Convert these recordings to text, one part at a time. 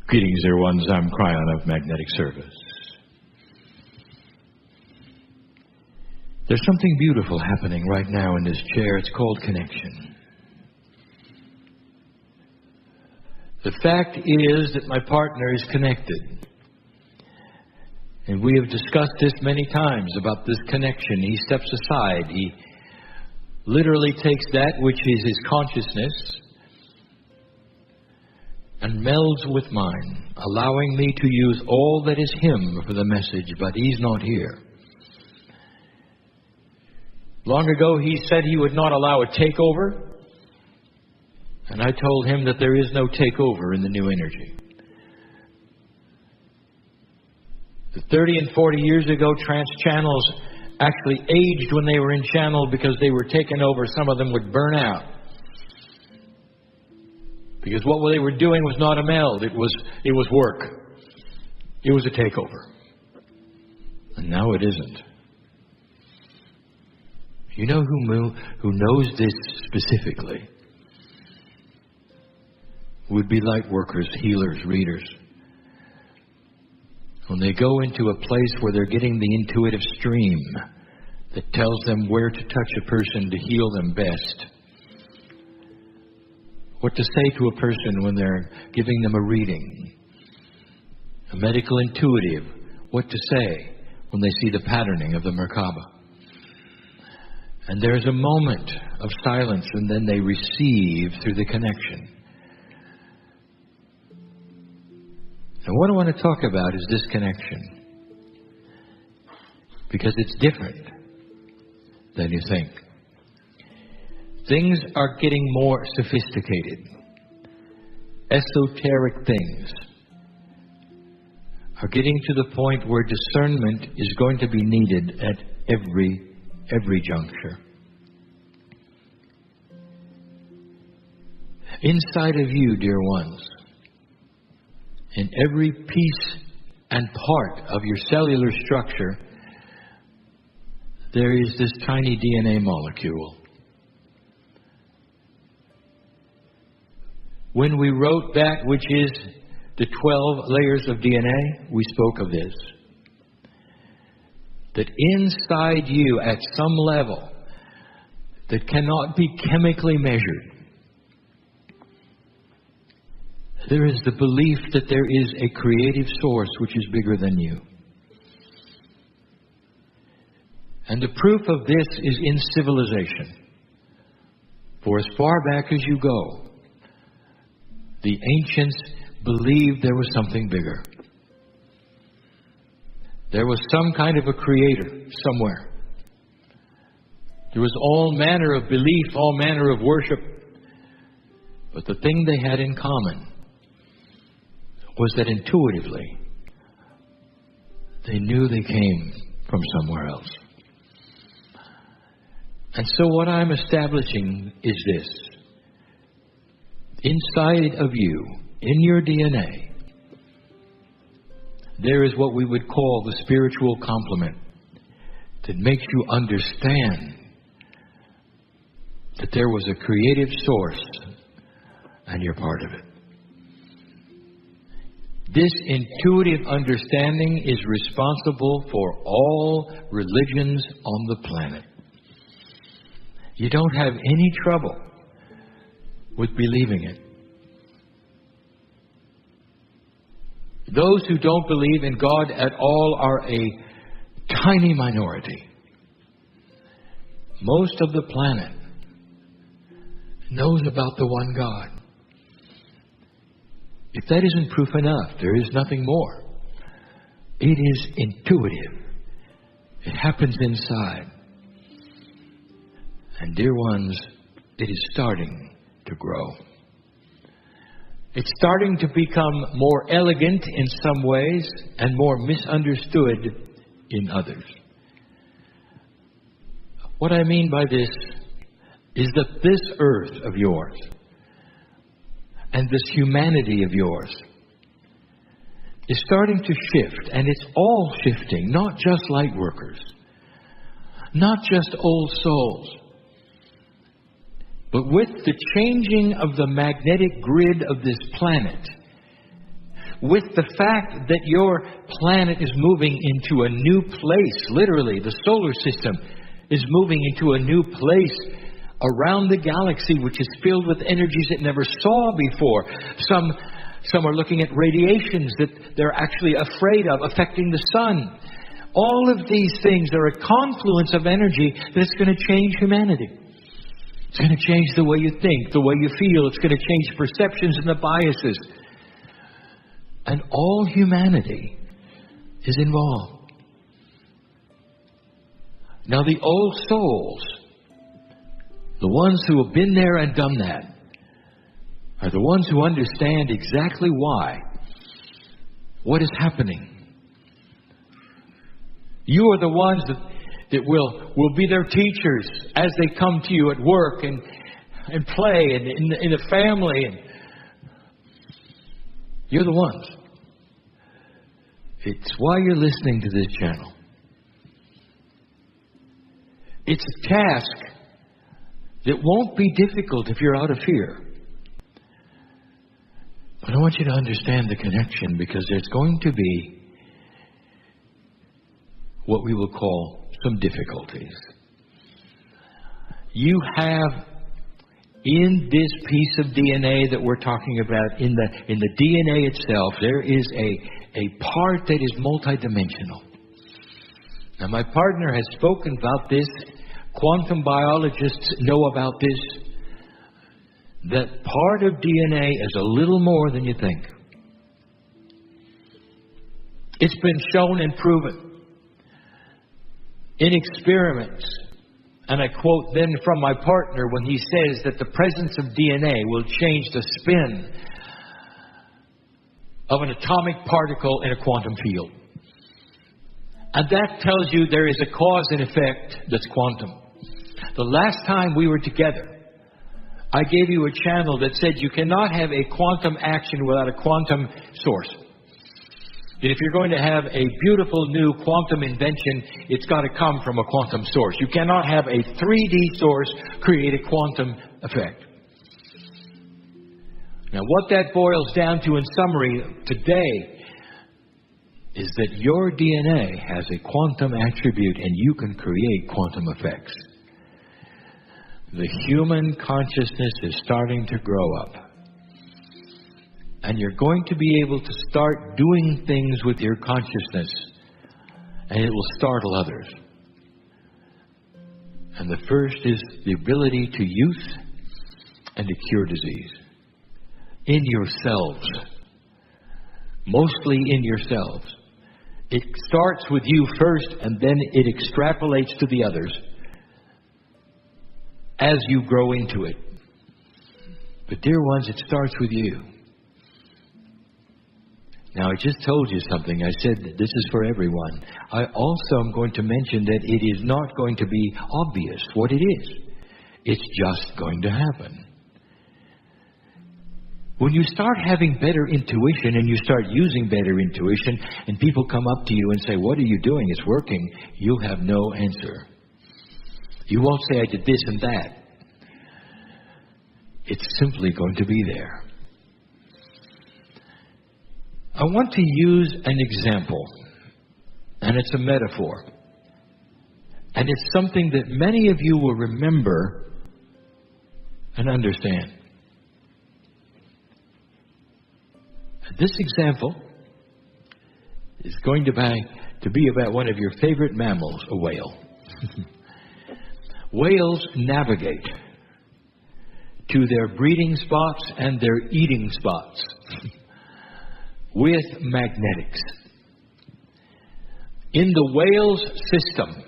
Greetings, dear ones. I'm Kryon of Magnetic Service. There's something beautiful happening right now in this chair. It's called connection. The fact is that my partner is connected. And we have discussed this many times about this connection. He steps aside. He literally takes that which is his consciousness and melds with mine, allowing me to use all that is him for the message, but he's not here. Long ago he said he would not allow a takeover, and I told him that there is no takeover in the new energy. The 30 and 40 years ago, trance channels actually aged when they were in channel because they were taken over. Some of them would burn out. Because what they were doing was not a meld. It was work. It was a takeover. And now it isn't. You know who knows this specifically? Would be light workers, healers, readers. When they go into a place where they're getting the intuitive stream that tells them where to touch a person to heal them best. What to say to a person when they're giving them a reading. A medical intuitive. What to say when they see the patterning of the Merkaba. And there's a moment of silence, and then they receive through the connection. And what I want to talk about is this connection. Because it's different than you think. Things are getting more sophisticated. Esoteric things are getting to the point where discernment is going to be needed at every juncture. Inside of you, dear ones, in every piece and part of your cellular structure, there is this tiny DNA molecule. When we wrote that which is the 12 layers of DNA, we spoke of this. That inside you, at some level that cannot be chemically measured, there is the belief that there is a creative source which is bigger than you. And the proof of this is in civilization. For as far back as you go, the ancients believed there was something bigger. There was some kind of a creator somewhere. There was all manner of belief, all manner of worship. But the thing they had in common was that intuitively they knew they came from somewhere else. And so what I'm establishing is this. Inside of you, in your DNA, there is what we would call the spiritual complement that makes you understand that there was a creative source and you're part of it. This intuitive understanding is responsible for all religions on the planet. You don't have any trouble with believing it. Those who don't believe in God at all are a tiny minority. Most of the planet knows about the one God. If that isn't proof enough, there is nothing more. It is intuitive. It happens inside. And dear ones, it is starting to grow. It's starting to become more elegant in some ways and more misunderstood in others. What I mean by this is that this earth of yours and this humanity of yours is starting to shift, and it's all shifting, not just light workers, not just old souls, but with the changing of the magnetic grid of this planet, with the fact that your planet is moving into a new place. Literally, the solar system is moving into a new place around the galaxy, which is filled with energies it never saw before. Some are looking at radiations that they're actually afraid of affecting the sun. All of these things are a confluence of energy that's going to change humanity. It's going to change the way you think, the way you feel. It's going to change perceptions and the biases. And all humanity is involved. Now, the old souls, the ones who have been there and done that, are the ones who understand exactly why, what is happening. You are the ones that will be their teachers as they come to you at work and play and in the family. And you're the ones. It's why you're listening to this channel. It's a task that won't be difficult if you're out of fear. But I want you to understand the connection, because there's going to be what we will call some difficulties. You have in this piece of DNA that we're talking about, in the DNA itself, there is a part that is multidimensional. Now, my partner has spoken about this. Quantum biologists know about this. That part of DNA is a little more than you think. It's been shown and proven in experiments. And I quote then from my partner when he says that the presence of DNA will change the spin of an atomic particle in a quantum field. And that tells you there is a cause and effect that's quantum. The last time we were together, I gave you a channel that said you cannot have a quantum action without a quantum source. That if you're going to have a beautiful new quantum invention, it's got to come from a quantum source. You cannot have a 3D source create a quantum effect. Now, what that boils down to in summary today is that your DNA has a quantum attribute and you can create quantum effects. The human consciousness is starting to grow up. And you're going to be able to start doing things with your consciousness, and it will startle others. And the first is the ability to youth and to cure disease. In yourselves. Mostly in yourselves. It starts with you first, and then it extrapolates to the others as you grow into it. But dear ones, it starts with you. Now, I just told you something. I said that this is for everyone. I also am going to mention that it is not going to be obvious what it is. It's just going to happen. When you start having better intuition and you start using better intuition and people come up to you and say, "What are you doing? It's working," you'll have no answer. You won't say, "I did this and that." It's simply going to be there. I want to use an example, and it's a metaphor. And it's something that many of you will remember and understand. This example is going to be about one of your favorite mammals, a whale. Whales navigate to their breeding spots and their eating spots with magnetics. In the whale's system,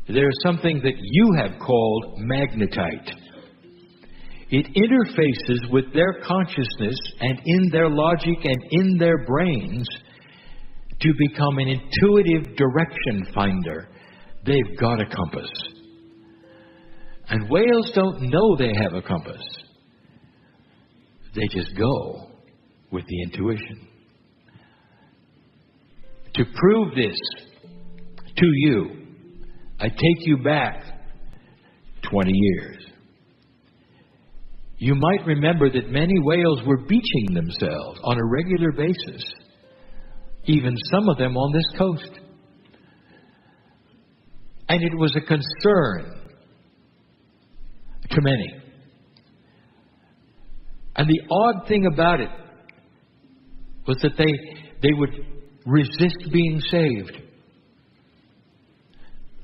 there's something that you have called magnetite. It interfaces with their consciousness and in their logic and in their brains to become an intuitive direction finder. They've got a compass. And whales don't know they have a compass. They just go with the intuition. To prove this to you, I take you back 20 years. You might remember that many whales were beaching themselves on a regular basis, even some of them on this coast. And it was a concern to many. And the odd thing about it was that they would resist being saved.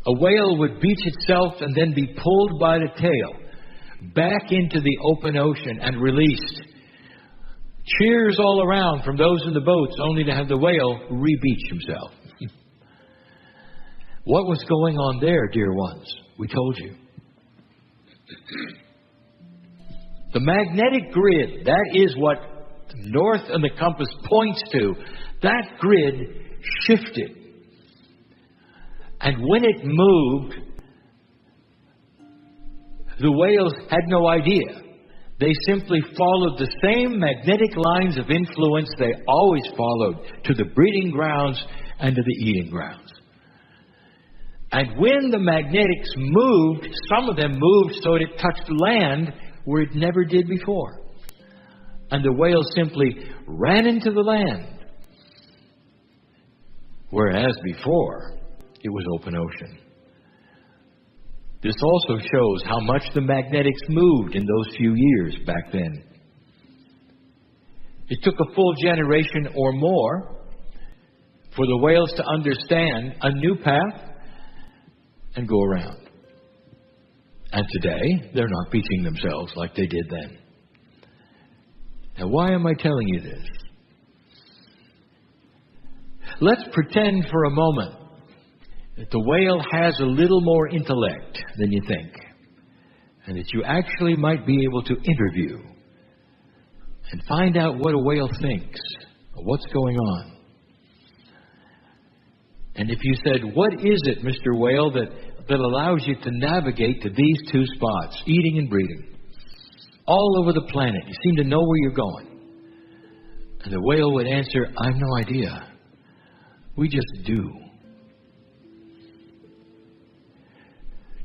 A whale would beach itself and then be pulled by the tail back into the open ocean and released. Cheers all around from those in the boats, only to have the whale re-beach himself. What was going on there, dear ones? We told you. The magnetic grid, that is what the north and the compass points to. That grid shifted. And when it moved, the whales had no idea. They simply followed the same magnetic lines of influence they always followed to the breeding grounds and to the eating grounds. And when the magnetics moved, some of them moved so it touched land where it never did before. And the whale simply ran into the land. Whereas before, it was open ocean. This also shows how much the magnetics moved in those few years back then. It took a full generation or more for the whales to understand a new path and go around. And today, they're not beaching themselves like they did then. Now, why am I telling you this? Let's pretend for a moment that the whale has a little more intellect than you think, and that you actually might be able to interview and find out what a whale thinks, or what's going on. And if you said, what is it, Mr. Whale, that allows you to navigate to these two spots, eating and breeding, all over the planet? You seem to know where you're going. And the whale would answer, I have no idea. We just do.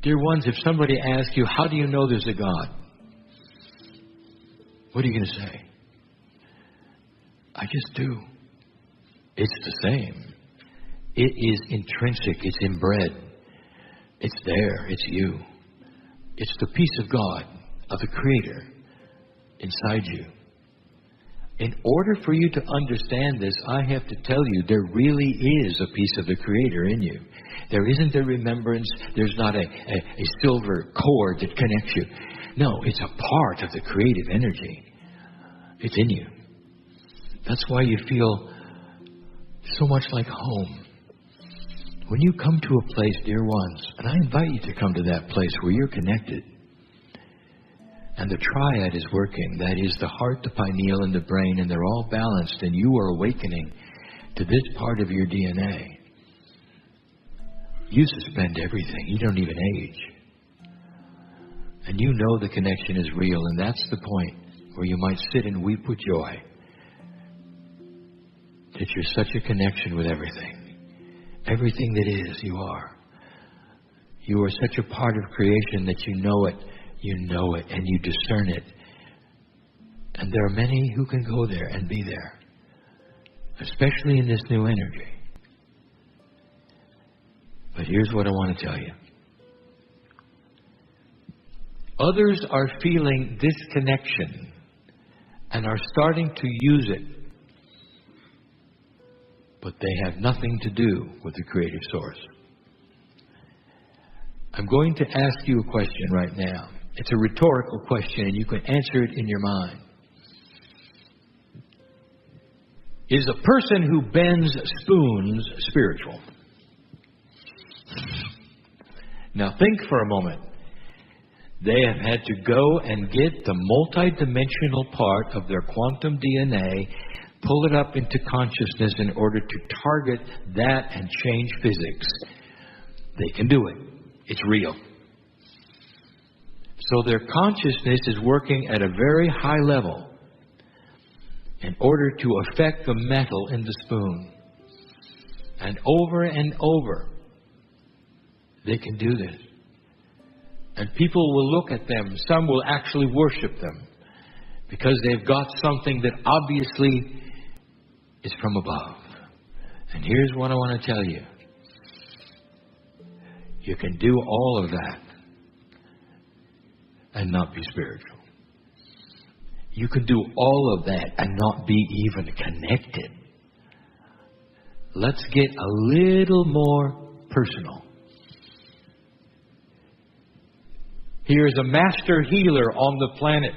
Dear ones, if somebody asks you, how do you know there's a God? What are you going to say? I just do. It's the same. It is intrinsic. It's inbred. It's there. It's you. It's the peace of God, of the Creator, inside you. In order for you to understand this, I have to tell you, there really is a piece of the Creator in you. There isn't a remembrance. There's not a silver cord that connects you. No, it's a part of the creative energy. It's in you. That's why you feel so much like home. When you come to a place, dear ones, and I invite you to come to that place where you're connected, and the triad is working, that is the heart, the pineal, and the brain, and they're all balanced, and you are awakening to this part of your DNA. You suspend everything. You don't even age. And you know the connection is real, and that's the point where you might sit and weep with joy that you're such a connection with everything. Everything that is, you are. You are such a part of creation that you know it, and you discern it. And there are many who can go there and be there, especially in this new energy. But here's what I want to tell you. Others are feeling this connection and are starting to use it, but they have nothing to do with the creative source. I'm going to ask you a question right now. It's a rhetorical question, and you can answer it in your mind. Is a person who bends spoons spiritual? Now think for a moment. They have had to go and get the multidimensional part of their quantum DNA, pull it up into consciousness in order to target that and change physics. They can do it. It's real. So their consciousness is working at a very high level in order to affect the metal in the spoon. And over, they can do this. And people will look at them. Some will actually worship them. because they've got something that obviously is from above. And here's what I want to tell you. You can do all of that and not be spiritual. You can do all of that and not be even connected. Let's get a little more personal. Here's a master healer on the planet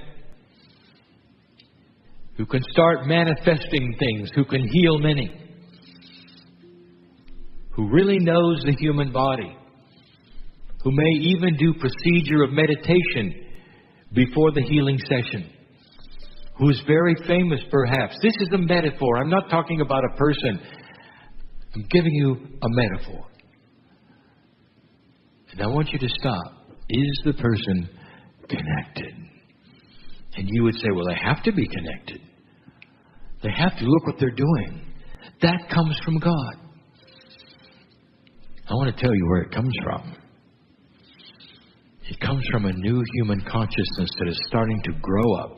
who can start manifesting things, who can heal many, who really knows the human body, who may even do procedure of meditation before the healing session, who is very famous perhaps. This is a metaphor. I'm not talking about a person. I'm giving you a metaphor. And I want you to stop. Is the person connected? And you would say, well, they have to be connected. They have to. Look what they're doing. That comes from God. I want to tell you where it comes from. It comes from a new human consciousness that is starting to grow up,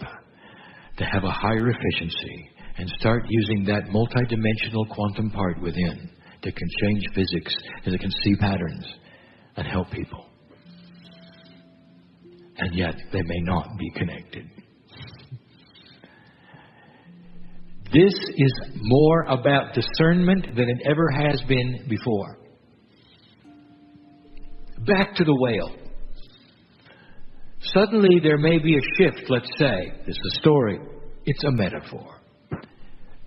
to have a higher efficiency, and start using that multidimensional quantum part within that can change physics and that can see patterns and help people. And yet they may not be connected. This is more about discernment than it ever has been before. Back to the whale. Suddenly there may be a shift, let's say. This is a story. It's a metaphor.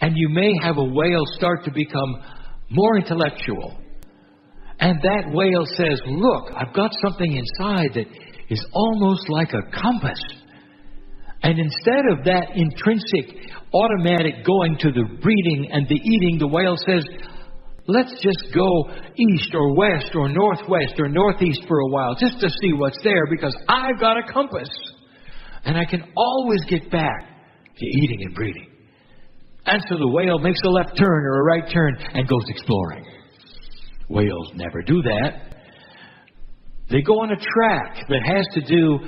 And you may have a whale start to become more intellectual. And that whale says, look, I've got something inside that is almost like a compass. And instead of that intrinsic, automatic going to the breeding and the eating, the whale says, let's just go east or west or northwest or northeast for a while just to see what's there, because I've got a compass. And I can always get back to eating and breeding. And so the whale makes a left turn or a right turn and goes exploring. Whales never do that. They go on a track that has to do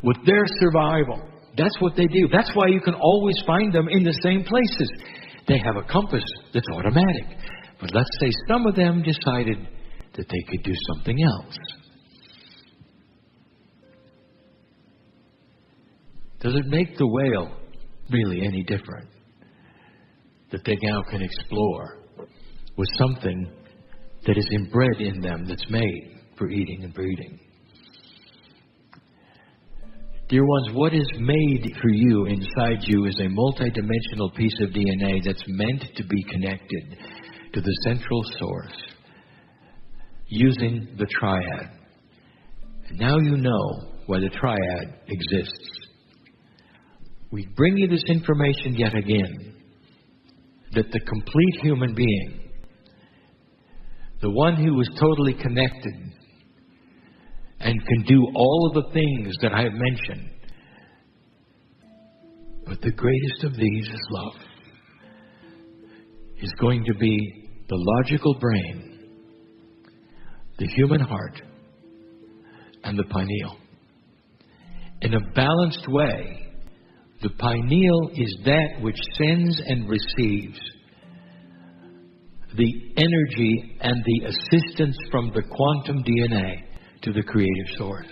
with their survival. That's what they do. That's why you can always find them in the same places. They have a compass that's automatic. But let's say some of them decided that they could do something else. Does it make the whale really any different that they now can explore with something that is inbred in them, that's made for eating and breeding? Dear ones, what is made for you inside you is a multidimensional piece of DNA that's meant to be connected to the central source using the triad. And now you know why the triad exists. We bring you this information yet again, that the complete human being, the one who is totally connected and can do all of the things that I have mentioned, but the greatest of these is love, is going to be the logical brain, the human heart, and the pineal. In a balanced way, the pineal is that which sends and receives the energy and the assistance from the quantum DNA to the creative source.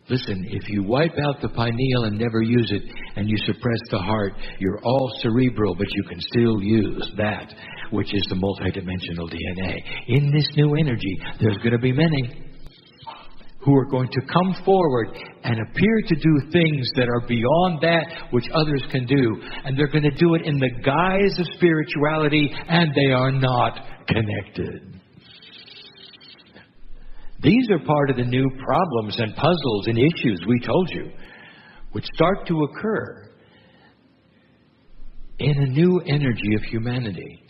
Listen, if you wipe out the pineal and never use it, and you suppress the heart, you're all cerebral, but you can still use that, which is the multidimensional DNA. In this new energy, there's going to be many who are going to come forward and appear to do things that are beyond that which others can do. And they're going to do it in the guise of spirituality, and they are not connected. These are part of the new problems and puzzles and issues we told you, which start to occur in a new energy of humanity.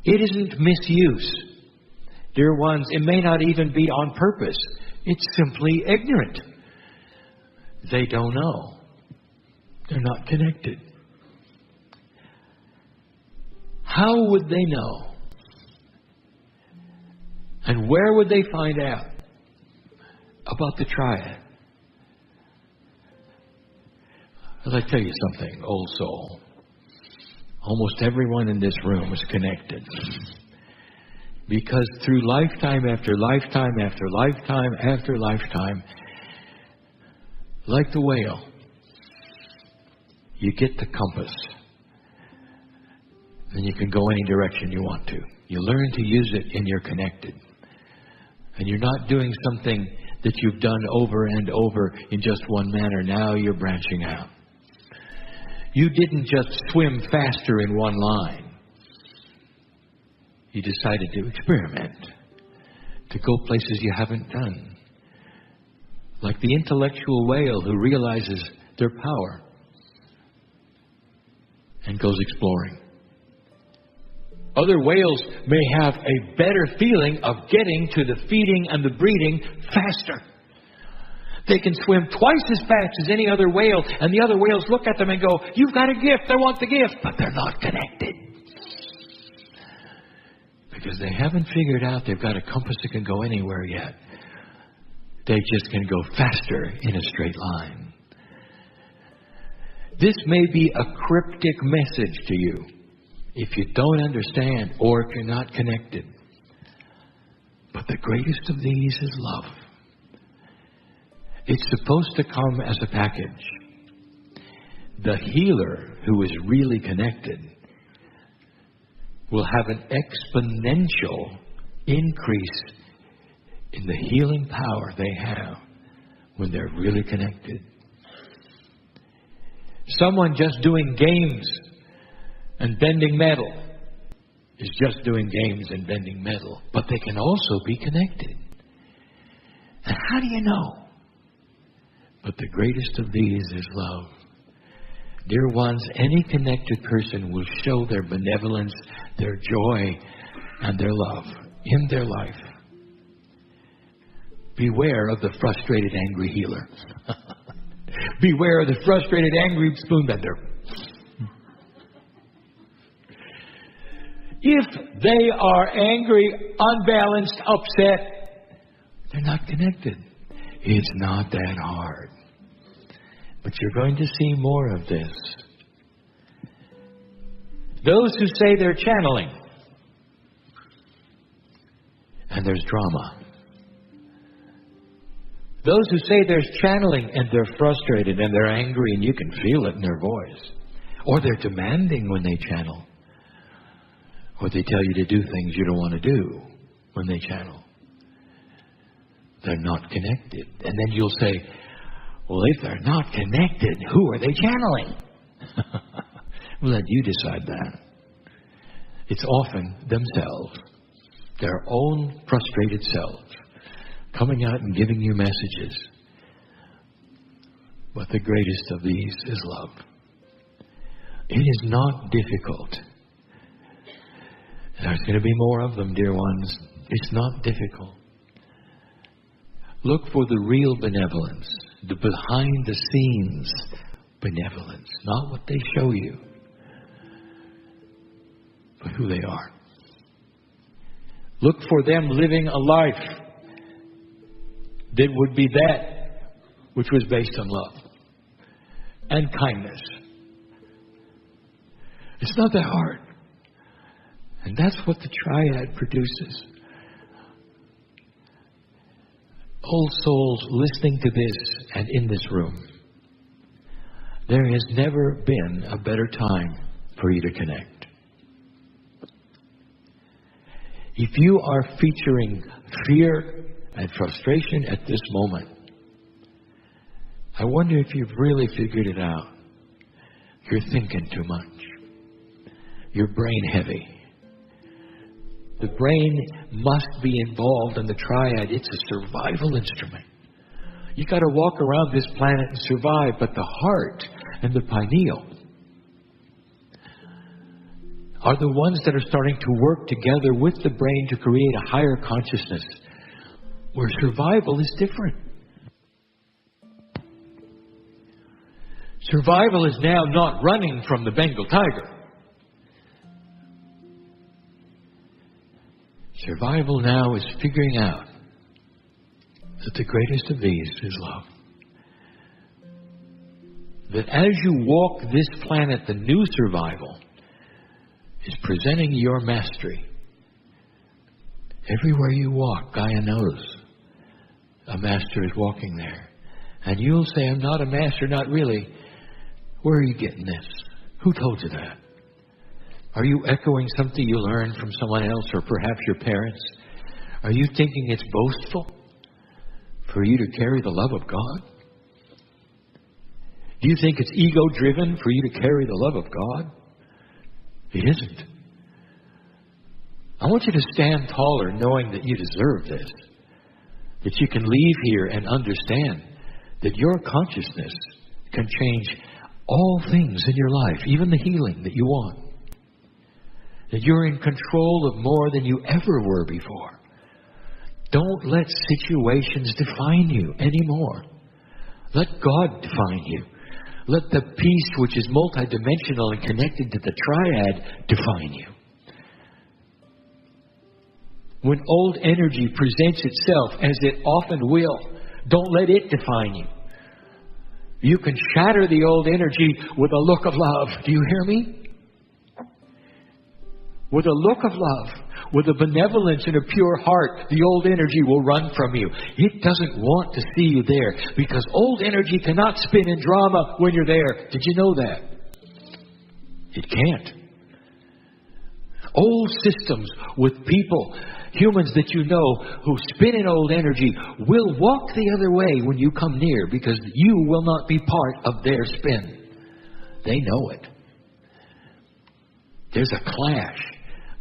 It isn't misuse. Dear ones, it may not even be on purpose. It's simply ignorant. They don't know. They're not connected. How would they know? And where would they find out about the triad? Well, I tell you something, old soul. Almost everyone in this room is connected. Because through lifetime after lifetime after lifetime after lifetime, like the whale, you get the compass. And you can go any direction you want to. You learn to use it and you're connected. And you're not doing something that you've done over and over in just one manner. Now you're branching out. You didn't just swim faster in one line. You decided to experiment, to go places you haven't done. Like the intellectual whale who realizes their power and goes exploring. Other whales may have a better feeling of getting to the feeding and the breeding faster. They can swim twice as fast as any other whale, and the other whales look at them and go, "You've got a gift, I want the gift," but they're not connected. Because they haven't figured out they've got a compass that can go anywhere yet. They just can go faster in a straight line. This may be a cryptic message to you if you don't understand or if you're not connected. But the greatest of these is love. It's supposed to come as a package. The healer who is really connected will have an exponential increase in the healing power they have when they're really connected. Someone just doing games and bending metal is just doing games and bending metal, but they can also be connected. And how do you know? But the greatest of these is love. Dear ones, any connected person will show their benevolence, their joy, and their love in their life. Beware of the frustrated, angry healer. Beware of the frustrated, angry spoon bender. If they are angry, unbalanced, upset, they're not connected. It's not that hard. But you're going to see more of this. Those who say they're channeling, and there's drama. Those who say there's channeling and they're frustrated and they're angry and you can feel it in their voice. Or they're demanding when they channel. Or they tell you to do things you don't want to do when they channel. They're not connected. And then you'll say, well, if they're not connected, who are they channeling? Well, let you decide that. It's often themselves, their own frustrated selves, coming out and giving you messages. But the greatest of these is love. It is not difficult. There's going to be more of them, dear ones. It's not difficult. Look for the real benevolence, the behind-the-scenes benevolence, not what they show you, but who they are. Look for them living a life that would be that which was based on love and kindness. It's not that hard. And that's what the triad produces. Old souls listening to this and in this room, there has never been a better time for you to connect. If you are featuring fear and frustration at this moment, I wonder if you've really figured it out. You're thinking too much. You're brain heavy. The brain must be involved in the triad. It's a survival instrument. You got to walk around this planet and survive, but the heart and the pineal are the ones that are starting to work together with the brain to create a higher consciousness where survival is different. Survival is now not running from the Bengal tiger. Survival now is figuring out that the greatest of these is love. that as you walk this planet, the new survival is presenting your mastery. Everywhere you walk, Gaia knows a master is walking there. And you'll say, I'm not a master, not really. Where are you getting this? Who told you that? Are you echoing something you learned from someone else or perhaps your parents? Are you thinking it's boastful for you to carry the love of God? Do you think it's ego-driven for you to carry the love of God? It isn't. I want you to stand taller knowing that you deserve this. That you can leave here and understand that your consciousness can change all things in your life, even the healing that you want. That you're in control of more than you ever were before. Don't let situations define you anymore. Let God define you. Let the peace which is multidimensional and connected to the triad define you. When old energy presents itself, as it often will, don't let it define you. You can shatter the old energy with a look of love. Do you hear me? With a look of love, with a benevolence and a pure heart, the old energy will run from you. It doesn't want to see you there because old energy cannot spin in drama when you're there. Did you know that? It can't. Old systems with people, humans that you know who spin in old energy will walk the other way when you come near because you will not be part of their spin. They know it. There's a clash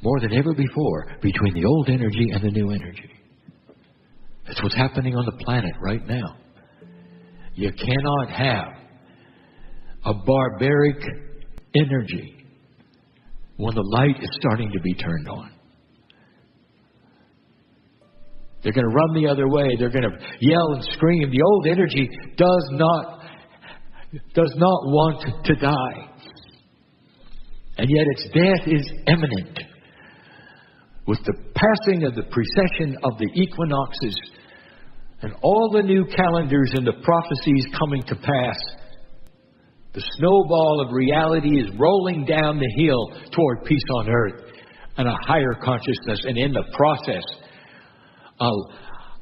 more than ever before between the old energy and the new energy. That's what's happening on the planet right now. You cannot have a barbaric energy when the light is starting to be turned on. They're going to run the other way. They're going to yell and scream. The old energy does not want to die. And yet its death is imminent. With the passing of the precession of the equinoxes and all the new calendars and the prophecies coming to pass, the snowball of reality is rolling down the hill toward peace on earth and a higher consciousness. And in the process, a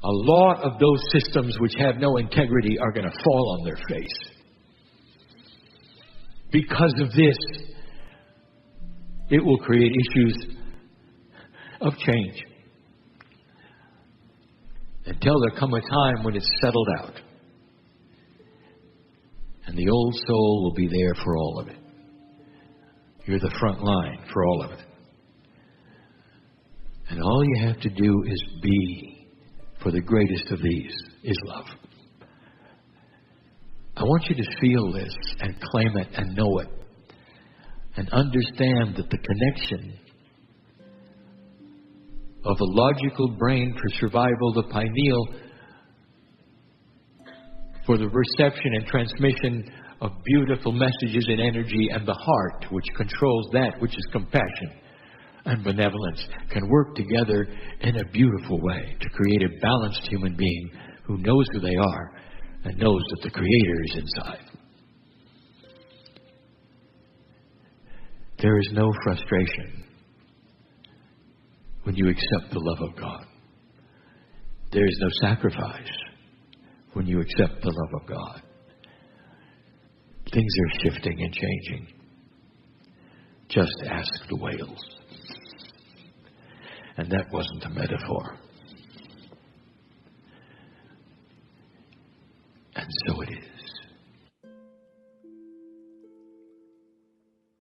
lot of those systems which have no integrity are going to fall on their face. Because of this, it will create issues of change until there come a time when it's settled out. And the old soul will be there for all of it. You're the front line for all of it. And all you have to do is be, for the greatest of these is love. I want you to feel this and claim it and know it. And understand that the connection of the logical brain for survival, the pineal for the reception and transmission of beautiful messages and energy, and the heart, which controls that which is compassion and benevolence, can work together in a beautiful way to create a balanced human being who knows who they are and knows that the Creator is inside. There is no frustration when you accept the love of God. There is no sacrifice when you accept the love of God. Things are shifting and changing. Just ask the whales. And that wasn't a metaphor. And so it is.